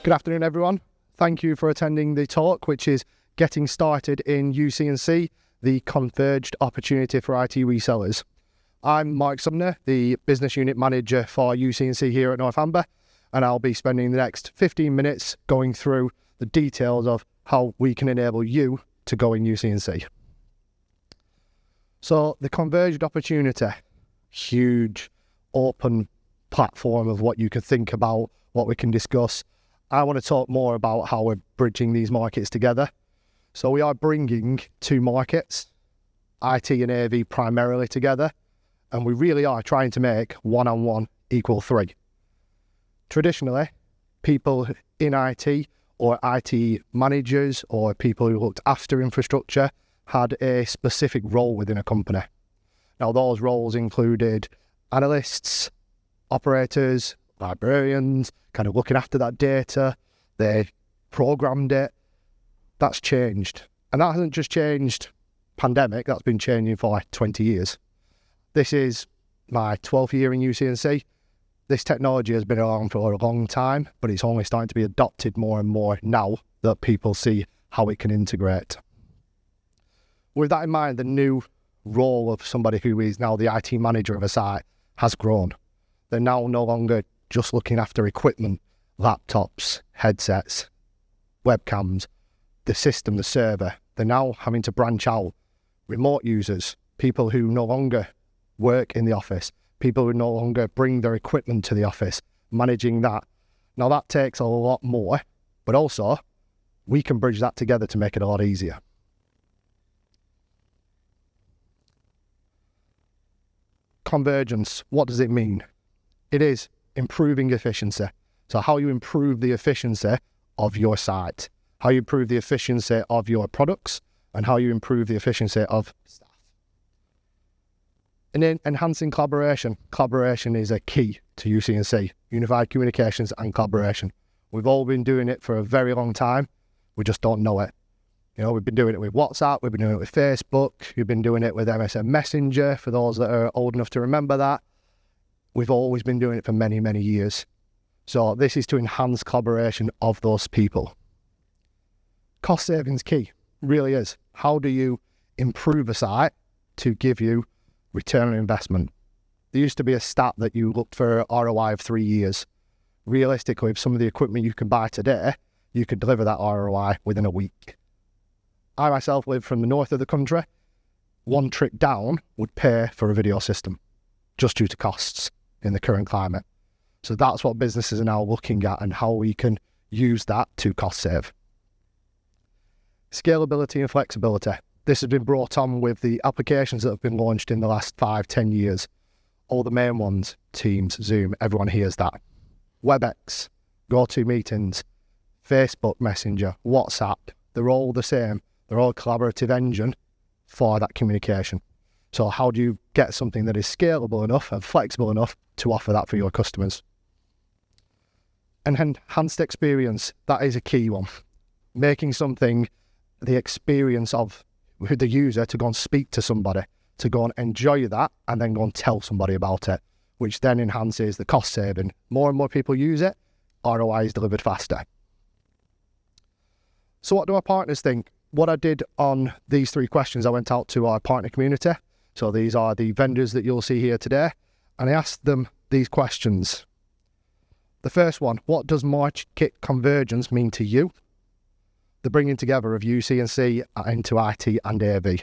Good afternoon, everyone. Thank you for attending the talk, which is Getting Started in UC&C, the Converged Opportunity for IT Resellers. I'm Mark Sumner, the Business Unit Manager for UC&C here at Northamber, and I'll be spending the next 15 minutes going through the details of how we can enable you to go in UC&C. So the Converged Opportunity, huge, open platform of what you can think about, what we can discuss. I want to talk more about how we're bridging these markets together. So we are bringing two markets, IT and AV primarily together, and we really are trying to make 1 and 1 equal 3. Traditionally, people in IT or IT managers or people who looked after infrastructure had a specific role within a company. Now those roles included analysts, operators, librarians, kind of looking after that data. They programmed it. That's changed. And that hasn't just changed pandemic, that's been changing for like 20 years. This is my 12th year in UC&C. This technology has been around for a long time, but it's only starting to be adopted more and more now that people see how it can integrate. With that in mind, the new role of somebody who is now the IT manager of a site has grown. They're now no longer just looking after equipment, laptops, headsets, webcams, the system, the server. They're now having to branch out. Remote users, people who no longer work in the office, people who no longer bring their equipment to the office, managing that. Now that takes a lot more, but also we can bridge that together to make it a lot easier. Convergence, what does it mean? It is improving efficiency. So how you improve the efficiency of your site, how you improve the efficiency of your products, and how you improve the efficiency of staff. And then enhancing collaboration. Collaboration is a key to UC&C, unified communications and collaboration. We've all been doing it for a very long time. We just don't know it. You know, we've been doing it with WhatsApp, we've been doing it with Facebook, we've been doing it with MSN Messenger, for those that are old enough to remember that. We've always been doing it for many, many years. So this is to enhance collaboration of those people. Cost savings key, really is. How do you improve a site to give you return on investment? There used to be a stat that you looked for ROI of 3 years. Realistically, with some of the equipment you can buy today, you could deliver that ROI within a week. I myself live from the north of the country. One trip down would pay for a video system, just due to costs in the current climate. So that's what businesses are now looking at and how we can use that to cost save. Scalability and flexibility. This has been brought on with the applications that have been launched in the last 5-10 years. All the main ones, Teams, Zoom, everyone hears that. WebEx, GoToMeetings, Facebook Messenger, WhatsApp, they're all the same. They're all a collaborative engine for that communication. So how do you get something that is scalable enough and flexible enough to offer that for your customers? And enhanced experience, that is a key one. Making something the experience of the user to go and speak to somebody, to go and enjoy that and then go and tell somebody about it, which then enhances the cost saving. More and more people use it, ROI is delivered faster. So what do our partners think? What I did on these 3 questions, I went out to our partner community. So these are the vendors that you'll see here today. And I asked them these questions. The first one, what does market convergence mean to you? The bringing together of UC&C into IT and AV.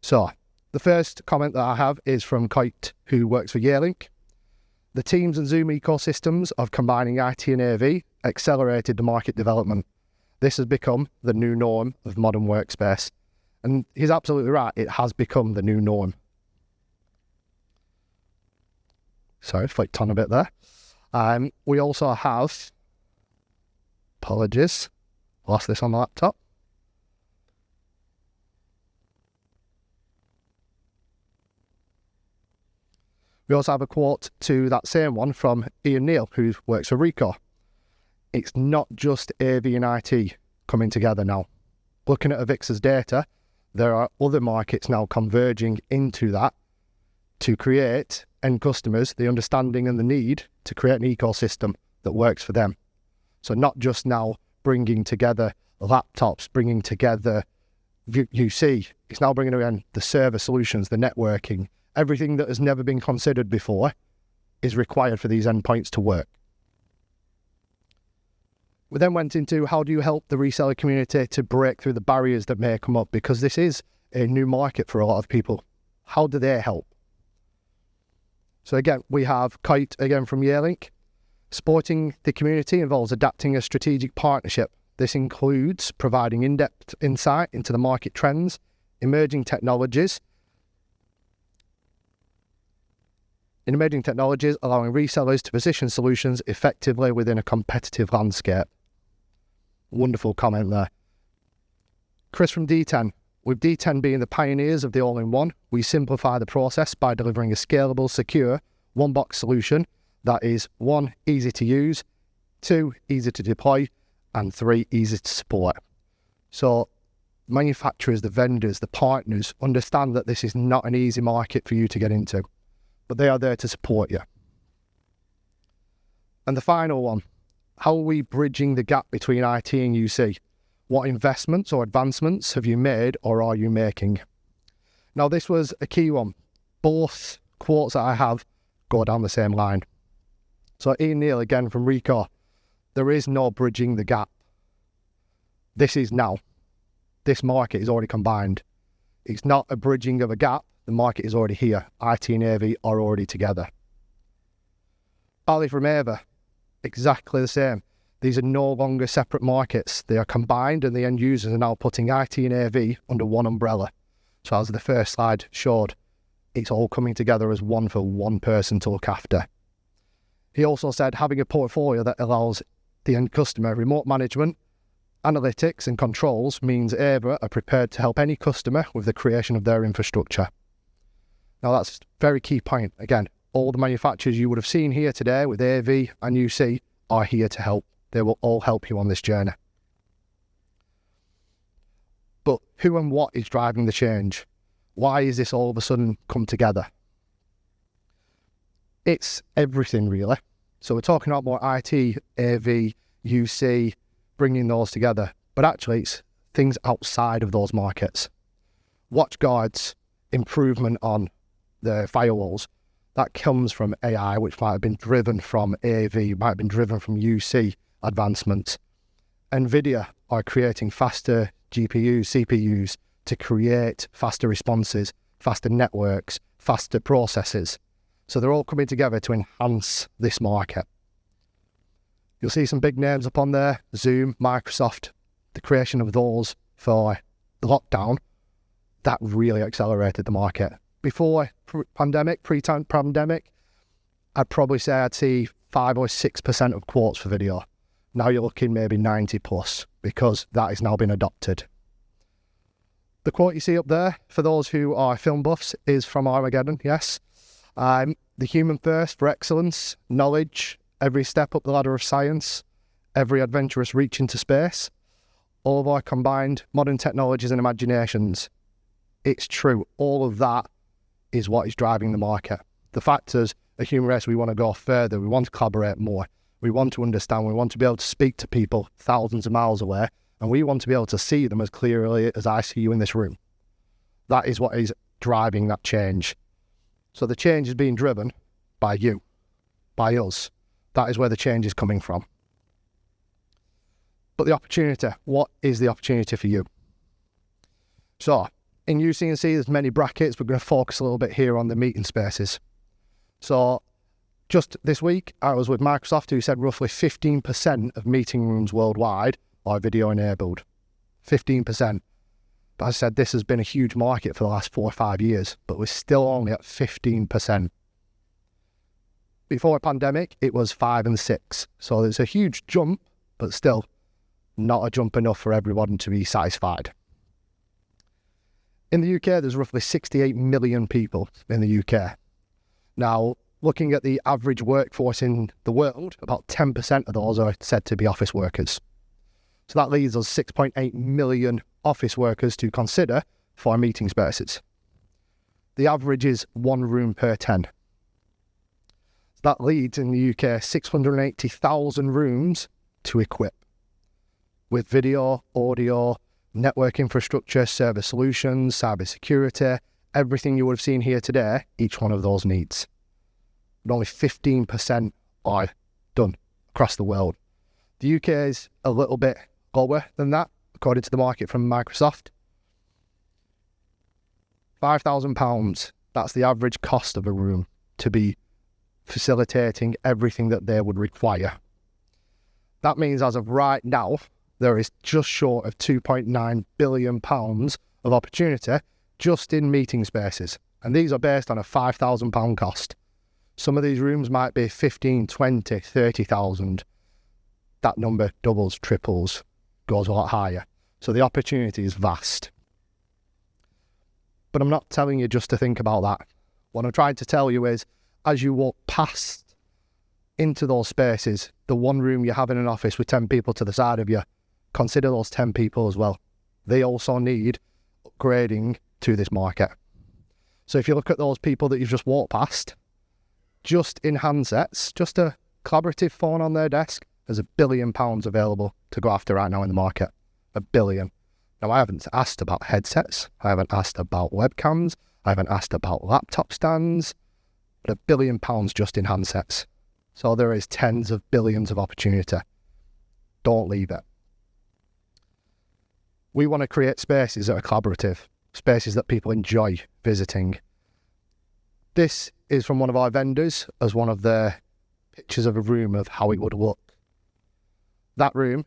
So the first comment that I have is from Kite, who works for Yearlink. The Teams and Zoom ecosystems of combining IT and AV accelerated the market development. This has become the new norm of modern workspace. And he's absolutely right, it has become the new norm. Sorry, flicked on a bit there. We also have, apologies, lost this on the laptop. We also have a quote to that same one from Ian Neal, who works for Ricoh. It's not just AV and IT coming together now. Looking at Avixa's data, there are other markets now converging into that to create end customers the understanding and the need to create an ecosystem that works for them. So not just now bringing together laptops, bringing together UC, it's now bringing in the server solutions, the networking, everything that has never been considered before is required for these endpoints to work. We then went into how do you help the reseller community to break through the barriers that may come up, because this is a new market for a lot of people. How do they help? So again, we have Kite again from Yearlink. Supporting the community involves adapting a strategic partnership. This includes providing in-depth insight into the market trends, emerging technologies, allowing resellers to position solutions effectively within a competitive landscape. Wonderful comment there. Chris from D10. With D10 being the pioneers of the all-in-one, we simplify the process by delivering a scalable, secure, one-box solution that is 1, easy to use, 2, easy to deploy, and 3, easy to support. So manufacturers, the vendors, the partners understand that this is not an easy market for you to get into, but they are there to support you. And the final one, how are we bridging the gap between IT and UC? What investments or advancements have you made or are you making? Now, this was a key one. Both quotes that I have go down the same line. So Ian Neal again from Recor, there is no bridging the gap. This is now. This market is already combined. It's not a bridging of a gap. The market is already here. IT and AV are already together. Ali from Ava, exactly the same. These are no longer separate markets. They are combined and the end users are now putting IT and AV under one umbrella. So as the first slide showed, it's all coming together as one for one person to look after. He also said having a portfolio that allows the end customer remote management, analytics and controls means Ava are prepared to help any customer with the creation of their infrastructure. Now that's a very key point. Again, all the manufacturers you would have seen here today with AV and UC are here to help. They will all help you on this journey. But who and what is driving the change? Why is this all of a sudden come together? It's everything really. So we're talking about more IT, AV, UC, bringing those together. But actually it's things outside of those markets. WatchGuard's improvement on the firewalls, that comes from AI, which might have been driven from AV, might have been driven from UC advancements. NVIDIA are creating faster GPUs, CPUs to create faster responses, faster networks, faster processes. So they're all coming together to enhance this market. You'll see some big names up on there, Zoom, Microsoft, the creation of those for the lockdown, that really accelerated the market. Before pre-pandemic, I'd probably say I'd see 5 or 6% of quotes for video. Now you're looking maybe 90 plus because that has now been adopted. The quote you see up there, for those who are film buffs, is from Armageddon, yes. The human thirst for excellence, knowledge, every step up the ladder of science, every adventurous reach into space, all of our combined modern technologies and imaginations. It's true, all of that is what is driving the market. The fact is, a human race, we want to go further, we want to collaborate more, we want to understand, we want to be able to speak to people thousands of miles away, and we want to be able to see them as clearly as I see you in this room. That is what is driving that change. So the change is being driven by you, by us. That is where the change is coming from. But the opportunity, what is the opportunity for you? So, in UC&C, there's many brackets. We're going to focus a little bit here on the meeting spaces. So, just this week, I was with Microsoft, who said roughly 15% of meeting rooms worldwide are video enabled. 15%. But as I said, this has been a huge market for the last 4 or 5 years, but we're still only at 15%. Before the pandemic, it was 5 and 6. So there's a huge jump, but still not a jump enough for everyone to be satisfied. In the UK, there's roughly 68 million people in the UK. Now, looking at the average workforce in the world, about 10% of those are said to be office workers. So that leaves us 6.8 million office workers to consider for meeting spaces. The average is 1 room per 10. That leads in the UK 680,000 rooms to equip with video, audio, network infrastructure, server solutions, cybersecurity, everything you would have seen here today, each one of those needs. But only 15% are done across the world. The UK is a little bit lower than that, according to the market from Microsoft. £5,000, that's the average cost of a room to be facilitating everything that they would require. That means as of right now, there is just short of £2.9 billion of opportunity just in meeting spaces. And these are based on a £5,000 cost. Some of these rooms might be 15, 20, 30,000. That number doubles, triples, goes a lot higher. So the opportunity is vast. But I'm not telling you just to think about that. What I'm trying to tell you is, as you walk past into those spaces, the one room you have in an office with 10 people to the side of you, consider those 10 people as well. They also need upgrading to this market. So if you look at those people that you've just walked past, just in handsets, just a collaborative phone on their desk, there's £1 billion available to go after right now in the market. £1 billion. Now, I haven't asked about headsets. I haven't asked about webcams. I haven't asked about laptop stands. But £1 billion just in handsets. So there is tens of billions of opportunity. Don't leave it. We want to create spaces that are collaborative, spaces that people enjoy visiting. This is from one of our vendors as one of the pictures of a room of how it would look. That room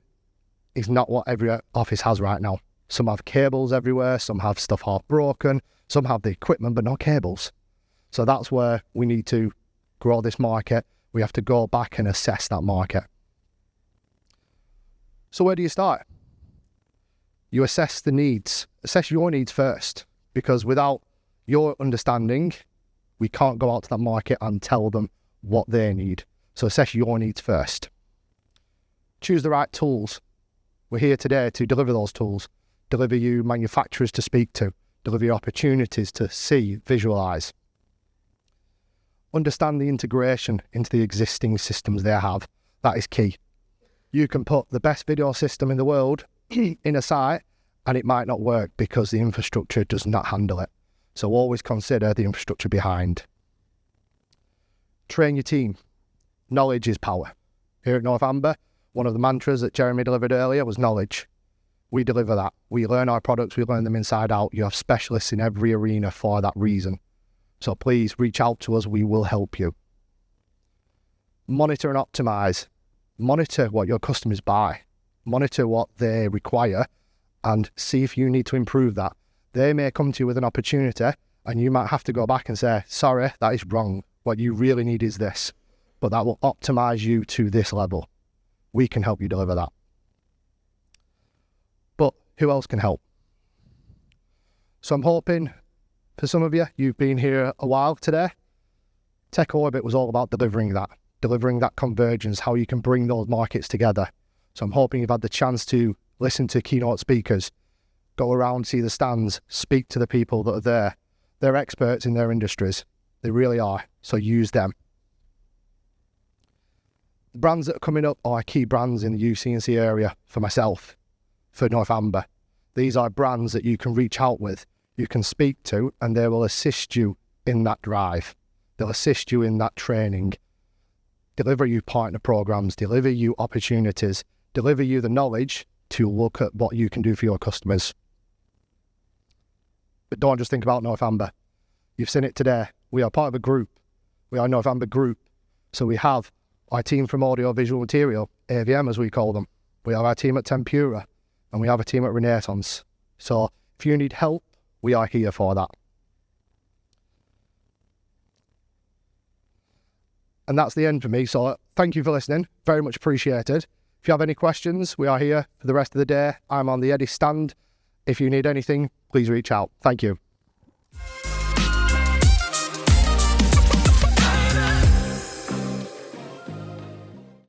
is not what every office has right now. Some have cables everywhere, some have stuff half broken, some have the equipment but no cables. So that's where we need to grow this market. We have to go back and assess that market. So where do you start? You assess the needs. Assess your needs first, because without your understanding, we can't go out to that market and tell them what they need. So assess your needs first. Choose the right tools. We're here today to deliver those tools, deliver you manufacturers to speak to, deliver you opportunities to see, visualize. Understand the integration into the existing systems they have. That is key. You can put the best video system in the world in a site and it might not work because the infrastructure does not handle it. So always consider the infrastructure behind. Train your team. Knowledge is power. Here at Northamber, one of the mantras that Jeremy delivered earlier was knowledge. We deliver that. We learn our products, we learn them inside out. You have specialists in every arena for that reason. So please reach out to us, we will help you. Monitor and optimize. Monitor what your customers buy. Monitor what they require and see if you need to improve that. They may come to you with an opportunity and you might have to go back and say, sorry, that is wrong. What you really need is this. But that will optimize you to this level. We can help you deliver that. But who else can help? So I'm hoping for some of you, you've been here a while today. Tech Orbit was all about delivering that convergence, how you can bring those markets together. So I'm hoping you've had the chance to listen to keynote speakers, go around, see the stands, speak to the people that are there. They're experts in their industries. They really are. So use them. The brands that are coming up are key brands in the UC&C area for myself, for Northamber. These are brands that you can reach out with, you can speak to, and they will assist you in that drive. They'll assist you in that training, deliver you partner programs, deliver you opportunities, deliver you the knowledge to look at what you can do for your customers. But don't just think about Northamber. You've seen it today. We are part of a group. We are Northamber Group. So we have our team from Audio Visual Material, AVM as we call them. We have our team at Tempura, and we have a team at Renaissance. So if you need help, we are here for that. And that's the end for me. So thank you for listening. Very much appreciated. If you have any questions, we are here for the rest of the day. I'm on the Eddie stand. If you need anything, please reach out. Thank you.